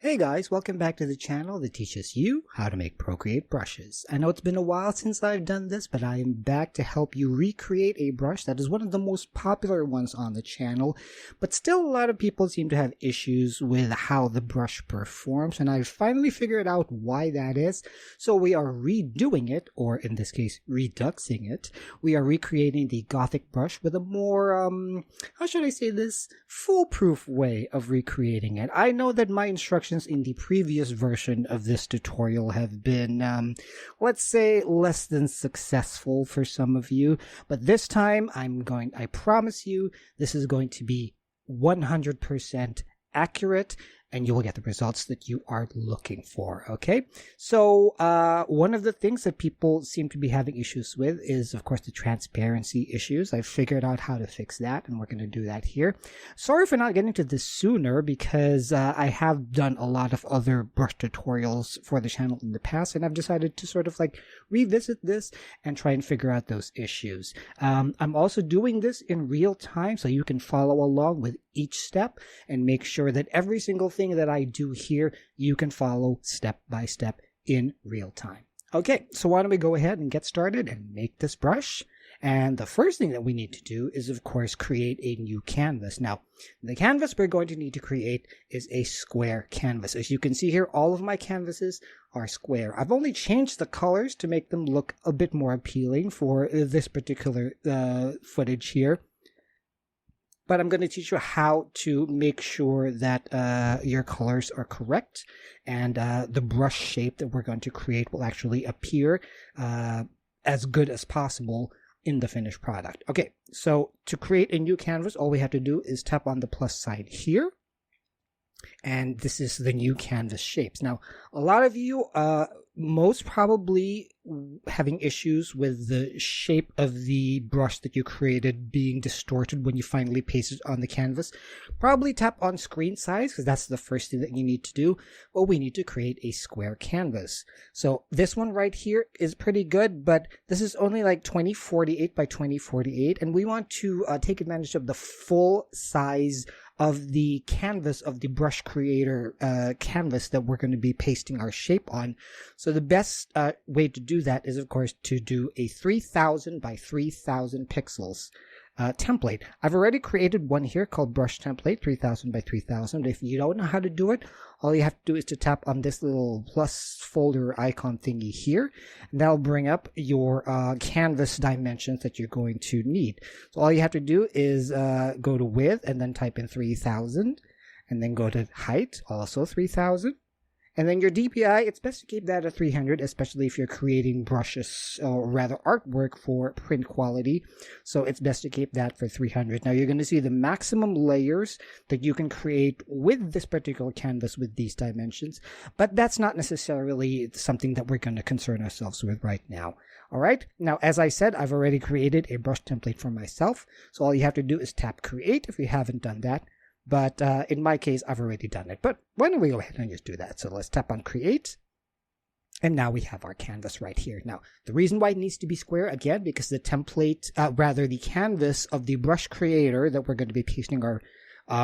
Hey guys, welcome back to the channel that teaches you how to make Procreate brushes. I know it's been a while since I've done this, but I am back to help you recreate a brush that is one of the most popular ones on the channel, but still a lot of people seem to have issues with how the brush performs, and I've finally figured out why that is. So we are redoing it, or in this case, reduxing it. We are recreating the Gothic brush with a more, how should I say this, foolproof way of recreating it. I know that my instructions in the previous version of this tutorial have been, let's say, less than successful for some of you, but this time I promise you, this is going to be 100% accurate, and you will get the results that you are looking for, okay? So one of the things that people seem to be having issues with is, of course, the transparency issues. I've figured out how to fix that, and we're going to do that here. Sorry for not getting to this sooner, because I have done a lot of other brush tutorials for the channel in the past, and I've decided to sort of like revisit this and try and figure out those issues. I'm also doing this in real time, so you can follow along with each step and make sure that every single thing that I do here, you can follow step by step in real time. Okay, so why don't we go ahead and get started and make this brush? And the first thing that we need to do is, of course, create a new canvas. Now, the canvas we're going to need to create is a square canvas. As you can see here, all of my canvases are square. I've only changed the colors to make them look a bit more appealing for this particular footage here. But I'm going to teach you how to make sure that your colors are correct, and the brush shape that we're going to create will actually appear as good as possible in the finished product. Okay, so to create a new canvas, all we have to do is tap on the plus sign here, and this is the new canvas shapes. Now, a lot of you most probably having issues with the shape of the brush that you created being distorted when you finally paste it on the canvas. Probably tap on screen size, because that's the first thing that you need to do. Well, we need to create a square canvas. So this one right here is pretty good, but this is only like 2048 by 2048, and we want to take advantage of the full size of the canvas of the brush creator canvas that we're going to be pasting our shape on. So the best way to do that is, of course, to do a 3000 by 3000 pixels template. I've already created one here called brush template 3000 by 3000. If you don't know how to do it, all you have to do is to tap on this little plus folder icon thingy here, and that'll bring up your canvas dimensions that you're going to need. So all you have to do is go to width and then type in 3000, and then go to height, also 3000. And then your DPI, it's best to keep that at 300, especially if you're creating brushes, or rather artwork for print quality. So it's best to keep that for 300. Now you're going to see the maximum layers that you can create with this particular canvas with these dimensions, but that's not necessarily something that we're going to concern ourselves with right now. All right. Now, as I said, I've already created a brush template for myself. So all you have to do is tap create if you haven't done that. But in my case, I've already done it. But why don't we go ahead and just do that? So let's tap on create. And now we have our canvas right here. Now, the reason why it needs to be square, again, because the template, the canvas of the brush creator that we're going to be pasting our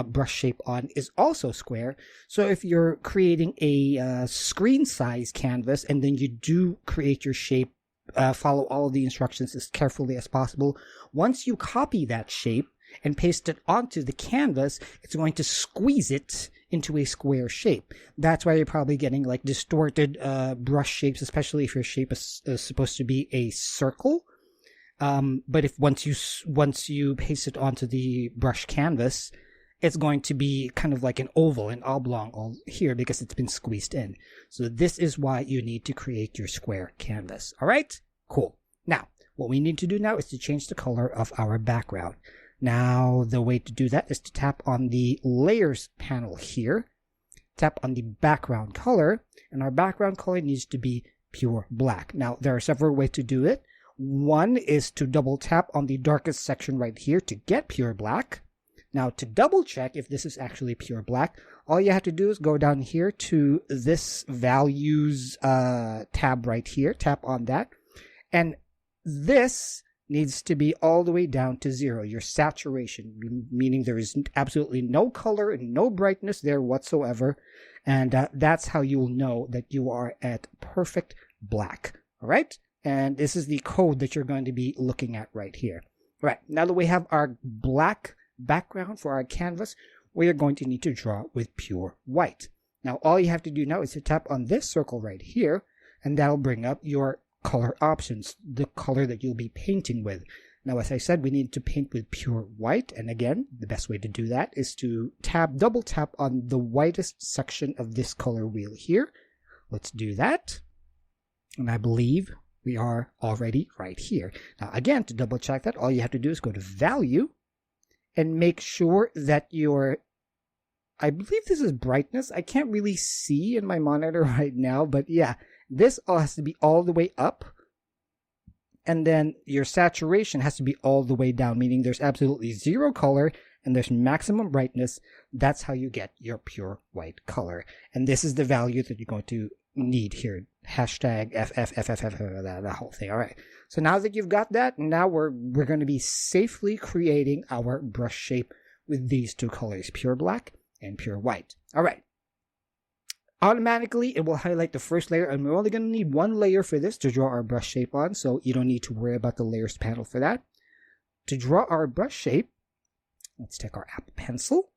brush shape on is also square. So if you're creating a screen size canvas and then you do create your shape, follow all of the instructions as carefully as possible. Once you copy that shape and paste it onto the canvas, it's going to squeeze it into a square shape. That's why you're probably getting like distorted brush shapes, especially if your shape is supposed to be a circle. But if once you paste it onto the brush canvas, it's going to be kind of like an oval, an oblong all here, because it's been squeezed in. So this is why you need to create your square canvas. All right, cool. Now, what we need to do now is to change the color of our background. Now, the way to do that is to tap on the layers panel here, tap on the background color, and our background color needs to be pure black. Now, there are several ways to do it. One is to double tap on the darkest section right here to get pure black. Now, to double check if this is actually pure black, all you have to do is go down here to this values tab right here, tap on that, and this needs to be all the way down to 0, your saturation, meaning there is absolutely no color and no brightness there whatsoever. And that's how you'll know that you are at perfect black. All right. And this is the code that you're going to be looking at right here. All right. Now that we have our black background for our canvas, we are going to need to draw with pure white. Now, all you have to do now is to tap on this circle right here, and that'll bring up your color options, the color that you'll be painting with. Now, as I said, we need to paint with pure white. And again, the best way to do that is to double tap on the whitest section of this color wheel here. Let's do that. And I believe we are already right here. Now, again, to double check that, all you have to do is go to Value and make sure that your, I believe this is brightness. I can't really see in my monitor right now, but yeah, this all has to be all the way up. And then your saturation has to be all the way down, meaning there's absolutely zero color and there's maximum brightness. That's how you get your pure white color. And this is the value that you're going to need here. Hashtag FFFFF, that whole thing. All right. So now that you've got that, now we're going to be safely creating our brush shape with these two colors, pure black and pure white. All right. Automatically, it will highlight the first layer, and we're only going to need one layer for this to draw our brush shape on, so you don't need to worry about the layers panel for that. To draw our brush shape, let's take our Apple Pencil,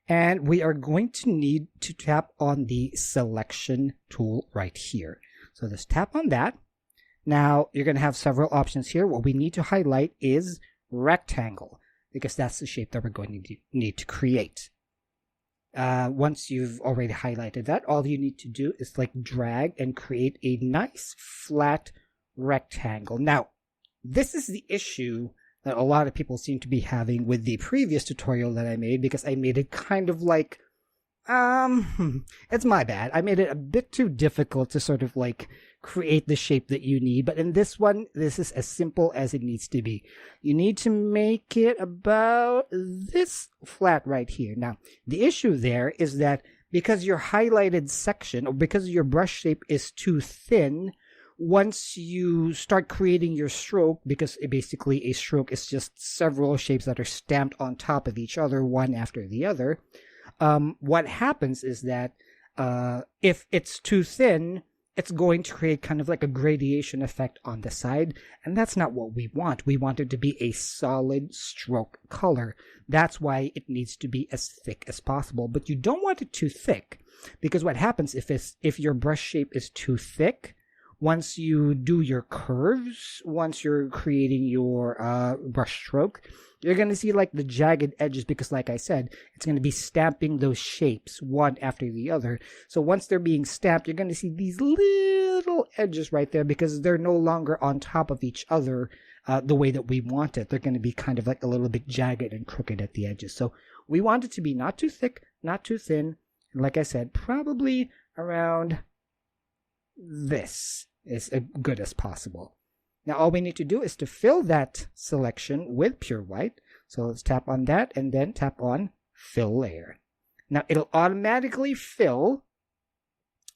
and we are going to need to tap on the selection tool right here. So let's tap on that. Now, you're going to have several options here. What we need to highlight is rectangle, because that's the shape that we're going to need to create. Once you've already highlighted that, all you need to do is like drag and create a nice flat rectangle. Now, this is the issue that a lot of people seem to be having with the previous tutorial that I made, because I made it kind of like, it's my bad. I made it a bit too difficult to sort of like create the shape that you need. But in this one, this is as simple as it needs to be. You need to make it about this flat right here. Now, the issue there is that because your highlighted section, or because your brush shape is too thin, once you start creating your stroke, because basically a stroke is just several shapes that are stamped on top of each other, one after the other, what happens is that if it's too thin, it's going to create kind of like a gradation effect on the side, and that's not what we want. We want it to be a solid stroke color. That's why it needs to be as thick as possible, but you don't want it too thick, because what happens if your brush shape is too thick, once you do your curves, once you're creating your brush stroke, you're going to see like the jagged edges, because like I said, it's going to be stamping those shapes one after the other. So once they're being stamped, you're going to see these little edges right there, because they're no longer on top of each other the way that we want it. They're going to be kind of like a little bit jagged and crooked at the edges. So we want it to be not too thick, not too thin. And like I said, probably around this is as good as possible. Now, all we need to do is to fill that selection with pure white. So let's tap on that and then tap on Fill Layer. Now, it'll automatically fill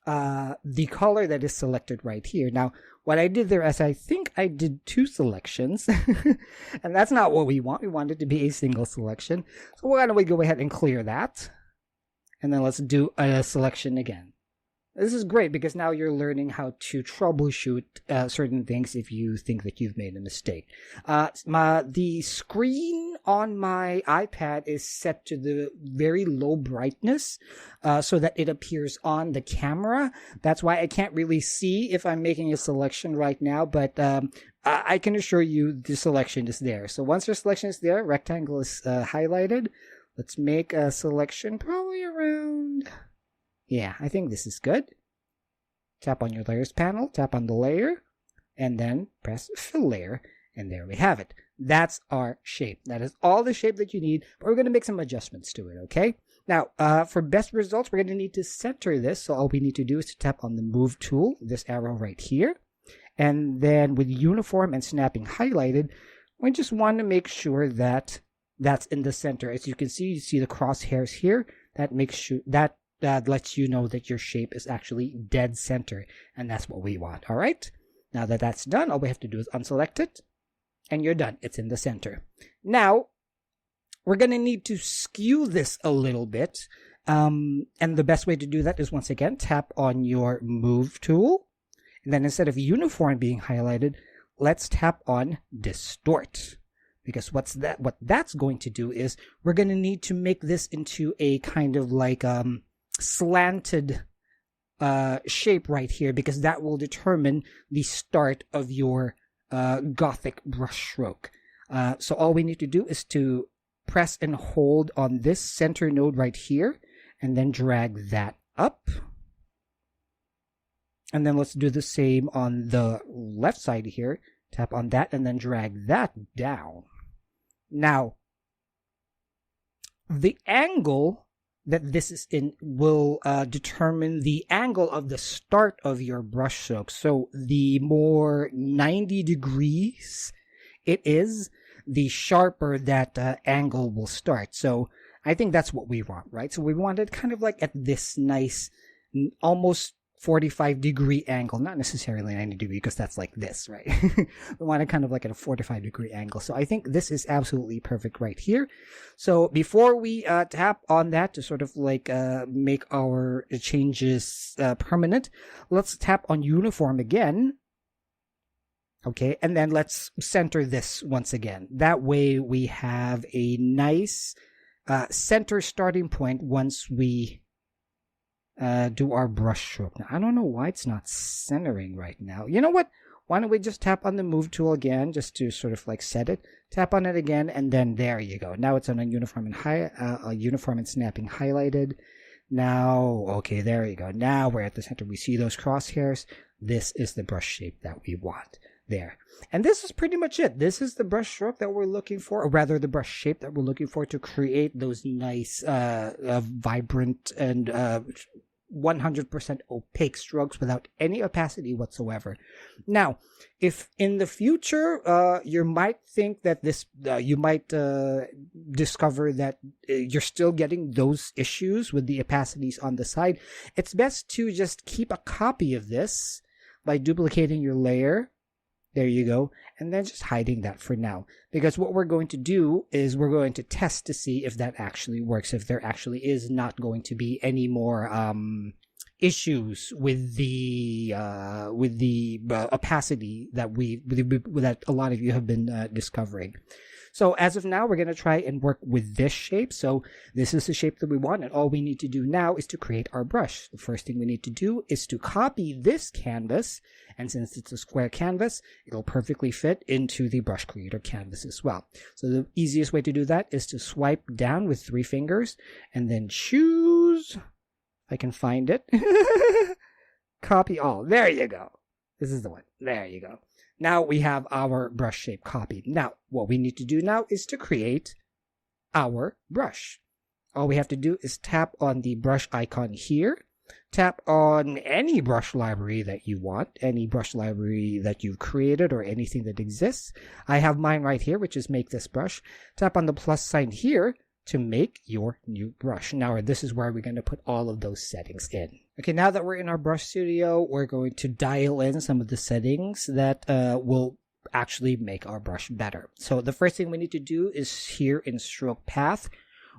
the color that is selected right here. Now, what I did there is I think I did two selections, and that's not what we want. We want it to be a single selection. So why don't we go ahead and clear that, and then let's do a selection again. This is great because now you're learning how to troubleshoot certain things if you think that you've made a mistake. The screen on my iPad is set to the very low brightness so that it appears on the camera. That's why I can't really see if I'm making a selection right now, but I can assure you the selection is there. So once your selection is there, rectangle is highlighted. Let's make a selection probably around... Yeah, I think this is good. Tap on your layers panel, tap on the layer, and then press Fill Layer, and there we have it. That's our shape. That is all the shape that you need, but we're going to make some adjustments to it, okay? Now, for best results, we're going to need to center this, so all we need to do is to tap on the Move tool, this arrow right here, and then with Uniform and Snapping highlighted, we just want to make sure that that's in the center. As you can see, you see the crosshairs here. That makes sure that lets you know that your shape is actually dead center, and that's what we want. All right, now that that's done, all we have to do is unselect it, and you're done. It's in the center. Now, we're going to need to skew this a little bit, And the best way to do that is, once again, tap on your move tool. And then instead of uniform being highlighted, let's tap on distort. Because what that's going to do is we're going to need to make this into a kind of like slanted shape right here, because that will determine the start of your Gothic brushstroke. So all we need to do is to press and hold on this center node right here, and then drag that up. And then let's do the same on the left side here. Tap on that and then drag that down. Now, the angle that this is in will determine the angle of the start of your brush stroke. So the more 90 degrees it is, the sharper that angle will start. So I think that's what we want, right? So we want it kind of like at this nice, almost 45-degree angle, not necessarily 90 degree, because that's like this, right? We want it kind of like at a 45-degree angle. So I think this is absolutely perfect right here. So before we tap on that to sort of like make our changes permanent, let's tap on uniform again. Okay, and then let's center this once again. That way we have a nice center starting point once we do our brush stroke. Now, I don't know why it's not centering right now. You know what? Why don't we just tap on the move tool again, just to sort of like set it. Tap on it again, and then there you go. Now it's on a uniform and uniform and snapping highlighted. Now, okay, there you go. Now we're at the center. We see those crosshairs. This is the brush shape that we want. There. And this is pretty much it. This is the brush stroke that we're looking for, or rather the brush shape that we're looking for to create those nice, vibrant and 100% opaque strokes without any opacity whatsoever. Now, if in the future you might think that this, you might discover that you're still getting those issues with the opacities on the side, it's best to just keep a copy of this by duplicating your layer. There you go. And then just hiding that for now. Because what we're going to do is we're going to test to see if that actually works. If there actually is not going to be any more issues with the opacity that that a lot of you have been discovering. So as of now, we're going to try and work with this shape. So this is the shape that we want, and all we need to do now is to create our brush. The first thing we need to do is to copy this canvas, and since it's a square canvas, it'll perfectly fit into the brush creator canvas as well. So the easiest way to do that is to swipe down with 3 fingers, and then choose, if I can find it, copy all. There you go. This is the one. There you go. Now we have our brush shape copied. Now, what we need to do now is to create our brush. All we have to do is tap on the brush icon here. Tap on any brush library that you want, any brush library that you've created or anything that exists. I have mine right here, which is Make This Brush. Tap on the plus sign here to make your new brush. Now, this is where we're going to put all of those settings in. Okay, now that we're in our brush studio, we're going to dial in some of the settings that will actually make our brush better. So the first thing we need to do is here in stroke path,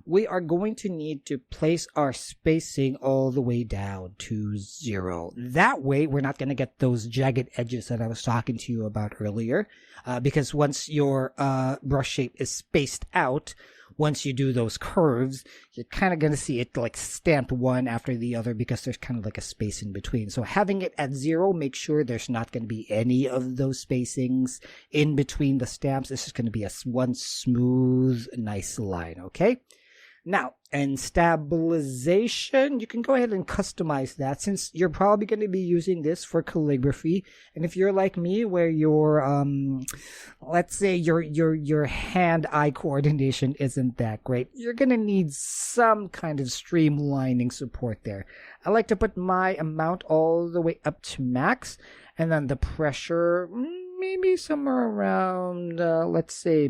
we are going to need to place our spacing all the way down to 0. That way, we're not going to get those jagged edges that I was talking to you about earlier, because once your brush shape is spaced out, once you do those curves, you're kind of going to see it like stamped one after the other because there's kind of like a space in between. So having it at 0, make sure there's not going to be any of those spacings in between the stamps. It's just going to be one smooth, nice line, okay? Now, in stabilization, you can go ahead and customize that since you're probably going to be using this for calligraphy. And if you're like me, where your, let's say your hand-eye coordination isn't that great, you're going to need some kind of streamlining support there. I like to put my amount all the way up to max, and then the pressure, maybe somewhere around, let's say,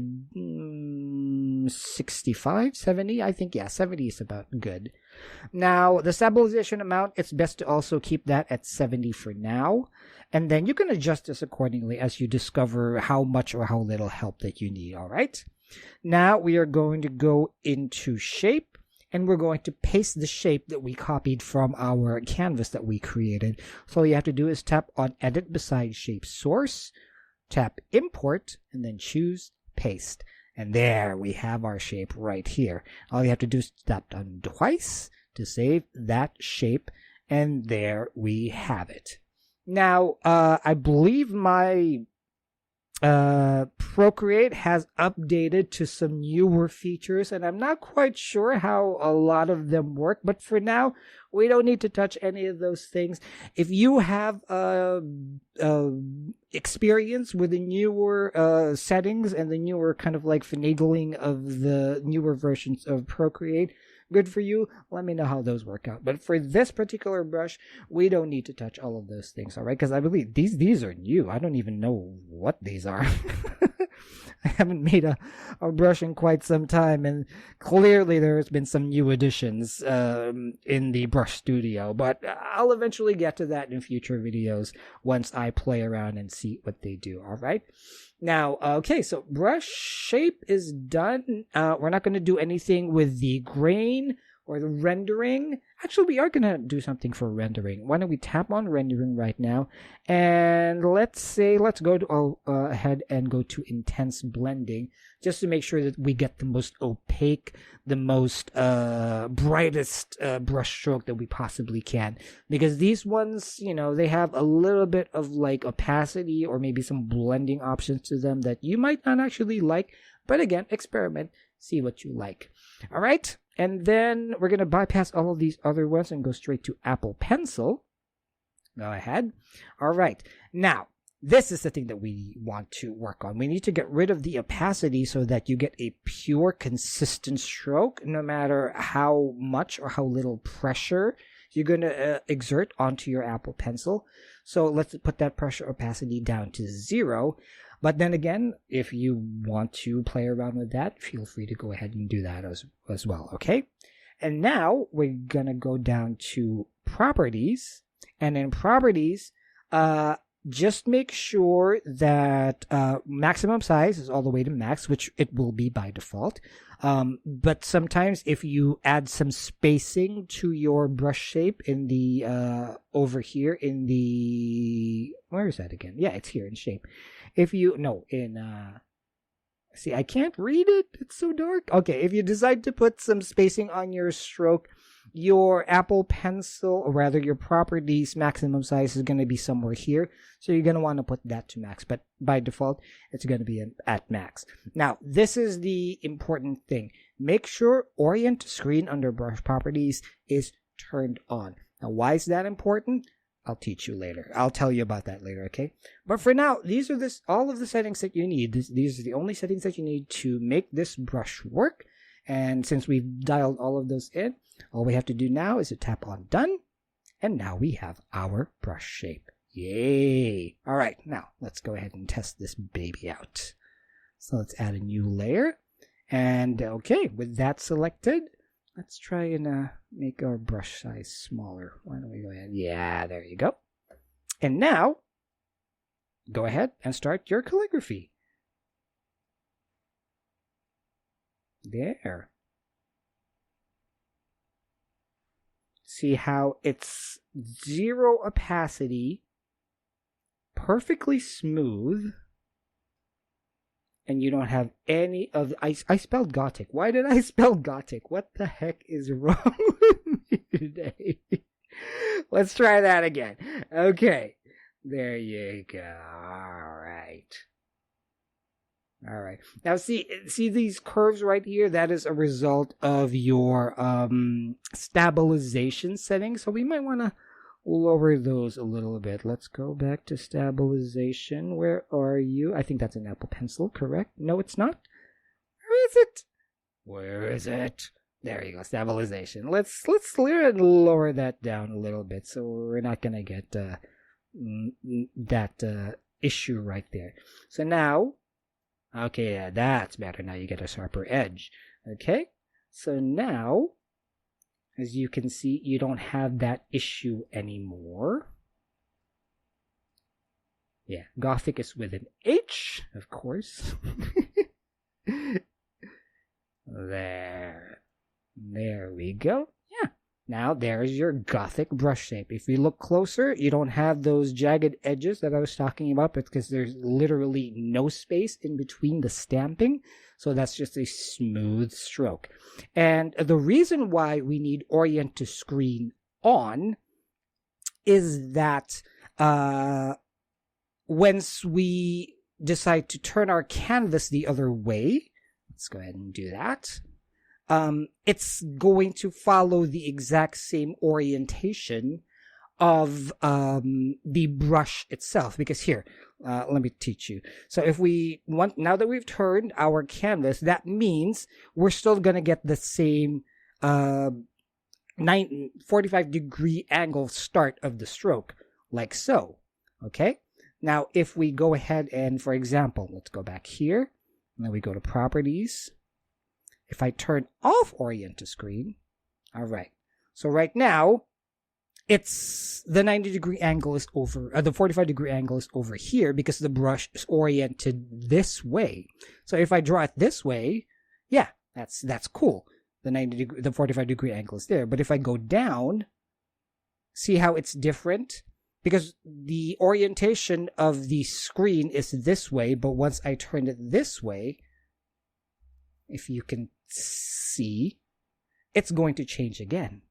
65, 70. I think, yeah, 70 is about good. Now, the stabilization amount, it's best to also keep that at 70 for now. And then you can adjust this accordingly as you discover how much or how little help that you need, all right? Now, we are going to go into shape. and we're going to paste the shape that we copied from our canvas that we created. So all you have to do is tap on Edit beside Shape Source, tap Import, and then choose Paste. And there we have our shape right here. All you have to do is tap down twice to save that shape, and there we have it. Now, I believe my Procreate has updated to some newer features, and I'm not quite sure how a lot of them work, but for now we don't need to touch any of those things. If you have experience with the newer settings and the newer kind of like finagling of the newer versions of Procreate, good for you. Let me know how those work out. But for this particular brush, we don't need to touch all of those things, all right? Because I believe these are new. I don't even know what these are. I haven't made a brush in quite some time, and clearly there's been some new additions in the brush studio, but I'll eventually get to that in future videos once I play around and see what they do, all right? Now, okay, so brush shape is done. We're not going to do anything with the grain or the rendering. Actually, we are going to do something for rendering. Why don't we tap on rendering right now, and let's go to, ahead and go to intense blending, just to make sure that we get the most opaque, the most brightest brush stroke that we possibly can. Because these ones, you know, they have a little bit of like opacity or maybe some blending options to them that you might not actually like. But again, experiment, see what you like. All right. And then we're going to bypass all of these other ones and go straight to Apple Pencil. Go ahead. All right. Now, this is the thing that we want to work on. We need to get rid of the opacity so that you get a pure, consistent stroke, no matter how much or how little pressure you're going to exert onto your Apple Pencil. So let's put that pressure opacity down to 0. But then again, if you want to play around with that, feel free to go ahead and do that as well, okay? And now we're going to go down to Properties. And in Properties, just make sure that maximum size is all the way to max, which it will be by default. But sometimes if you add some spacing to your brush shape in the, over here in the, where is that again? Yeah, it's here in shape. If you, no, in, see, I can't read it. It's so dark. Okay, if you decide to put some spacing on your stroke, your Apple Pencil, or rather your Properties maximum size is going to be somewhere here. So you're going to want to put that to max. But by default, it's going to be at max. Now, this is the important thing. Make sure Orient to Screen under Brush Properties is turned on. Now, why is that important? I'll teach you later. I'll tell you about that later, okay? But for now, these are all of the settings that you need. These are the only settings that you need to make this brush work. And since we've dialed all of those in, all we have to do now is to tap on Done. And now we have our brush shape. Yay! All right, now let's go ahead and test this baby out. So let's add a new layer. And okay, with that selected, let's try and make our brush size smaller. Why don't we go ahead? Yeah, there you go. And now, go ahead and start your calligraphy. There. See how it's 0 opacity, perfectly smooth, and you don't have any of the, I spelled Gothic. Why did I spell Gothic? What the heck is wrong with me today? Let's try that again. Okay. There you go. All right. All right. Now see these curves right here? That is a result of your stabilization settings. So we might want to lower those a little bit. Let's go back to stabilization. Where are you? I think that's an Apple Pencil, correct? No, it's not. Where is it? Where is it? There you go, stabilization. Let's lower that down a little bit so we're not going to get that issue right there. So now, okay, yeah, that's better. Now you get a sharper edge. Okay, so now, as you can see, you don't have that issue anymore. Yeah, Gothic is with an H, of course. There. There we go. Yeah. Now there's your Gothic brush shape. If you look closer, you don't have those jagged edges that I was talking about because there's literally no space in between the stamping. So that's just a smooth stroke. And the reason why we need Orient to Screen on is that once we decide to turn our canvas the other way, let's go ahead and do that. It's going to follow the exact same orientation of the brush itself. Because here, let me teach you. So if we want, now that we've turned our canvas, that means we're still going to get the same 45-degree angle start of the stroke, like so. Okay? Now, if we go ahead and, for example, let's go back here, and then we go to Properties. If I turn off Orient to Screen, all right. So right now, it's the 90-degree angle is over, the 45-degree angle is over here because the brush is oriented this way. So if I draw it this way, yeah, that's cool. The 45-degree angle is there. But if I go down, see how it's different? Because the orientation of the screen is this way, but once I turn it this way, if you can see, it's going to change again.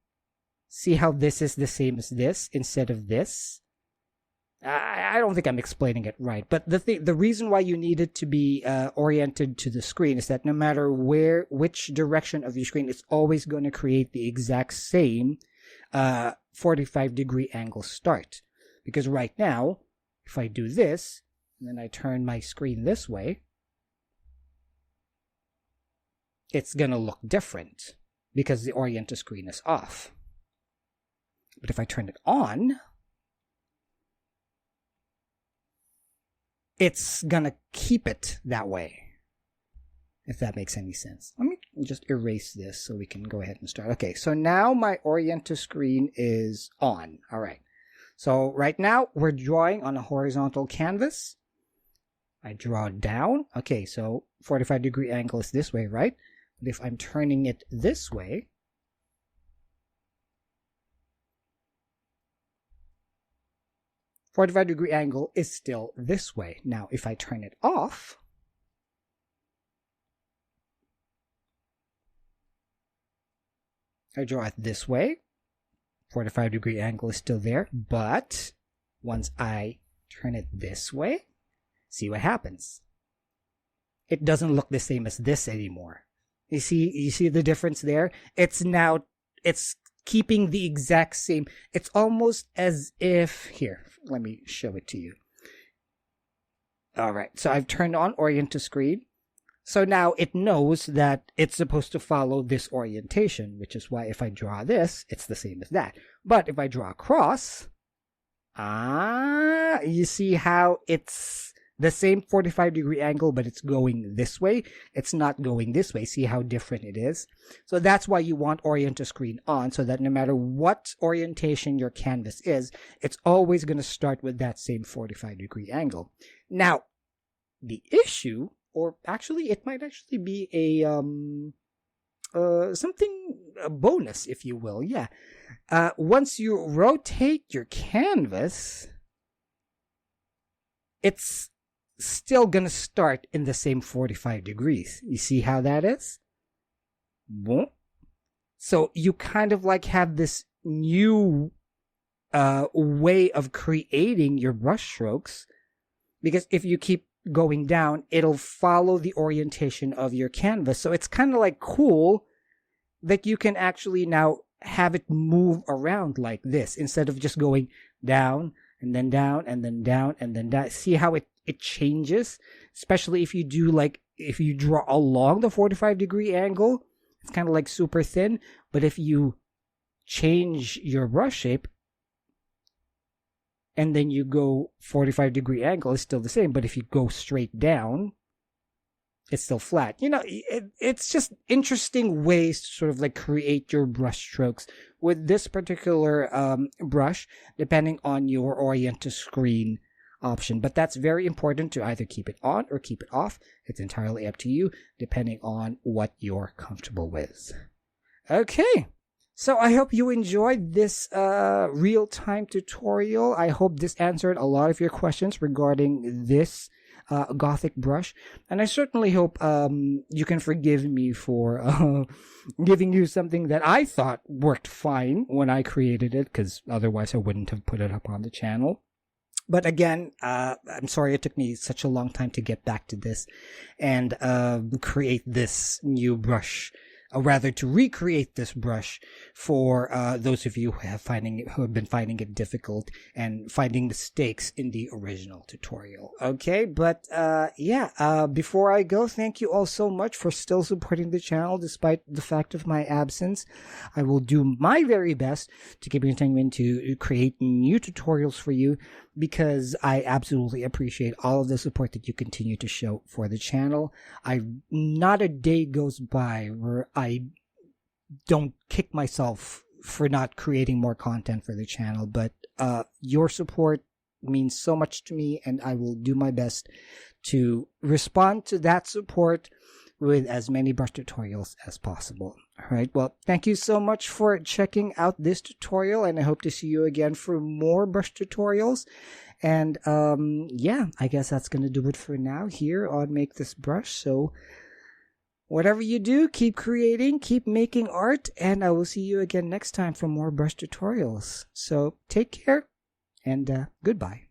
See how this is the same as this instead of this? I don't think I'm explaining it right, but the reason why you need it to be oriented to the screen is that no matter which direction of your screen, it's always going to create the exact same 45-degree angle start. Because right now, if I do this, and then I turn my screen this way, it's going to look different because the Orient to Screen is off. But if I turn it on, it's going to keep it that way. If that makes any sense. Let me just erase this so we can go ahead and start. Okay, so now my Orient to Screen is on. All right. So right now, we're drawing on a horizontal canvas. I draw down. Okay, so 45-degree angle is this way, right? But if I'm turning it this way, the 45-degree angle is still this way. Now, if I turn it off, I draw it this way. 45-degree angle is still there, but once I turn it this way, see what happens. It doesn't look the same as this anymore. You see the difference there? It's keeping the exact same. It's almost as if, here, let me show it to you. All right, so I've turned on Orient to Screen. So now it knows that it's supposed to follow this orientation, which is why if I draw this, it's the same as that. But if I draw across, you see how it's the same 45-degree angle, but it's going this way. It's not going this way. See how different it is? So that's why you want Orient to Screen on, so that no matter what orientation your canvas is, it's always going to start with that same 45-degree angle. Now, the issue, or actually it might actually be a bonus, if you will. Yeah. Once you rotate your canvas, it's still gonna start in the same 45 degrees. You see how that is? So you kind of like have this new way of creating your brush strokes, because if you keep going down, it'll follow the orientation of your canvas. So it's kind of like cool that you can actually now have it move around like this instead of just going down and then down and then down and then down. See how it changes? Especially if you do if you draw along the 45-degree angle, it's kind of like super thin. But if you change your brush shape and then you go 45-degree angle, it's still the same. But if you go straight down, it's still flat. You know, it's just interesting ways to sort of like create your brush strokes with this particular brush, depending on your Orient to Screen option. But that's very important to either keep it on or keep it off. It's entirely up to you, depending on what you're comfortable with. Okay. So I hope you enjoyed this real-time tutorial. I hope this answered a lot of your questions regarding this Gothic brush. And I certainly hope you can forgive me for giving you something that I thought worked fine when I created it, because otherwise I wouldn't have put it up on the channel. But again, I'm sorry it took me such a long time to get back to this and create this new brush. Rather, to recreate this brush for those of you who have been finding it difficult and finding mistakes in the original tutorial. Okay, but before I go, thank you all so much for still supporting the channel despite the fact of my absence. I will do my very best to keep continuing to create new tutorials for you, because I absolutely appreciate all of the support that you continue to show for the channel. Not a day goes by where I don't kick myself for not creating more content for the channel, but your support means so much to me, and I will do my best to respond to that support with as many brush tutorials as possible. All right, well, thank you so much for checking out this tutorial, and I hope to see you again for more brush tutorials. And I guess that's going to do it for now here on Make This Brush. So whatever you do, keep creating, keep making art, and I will see you again next time for more brush tutorials. So take care, and goodbye.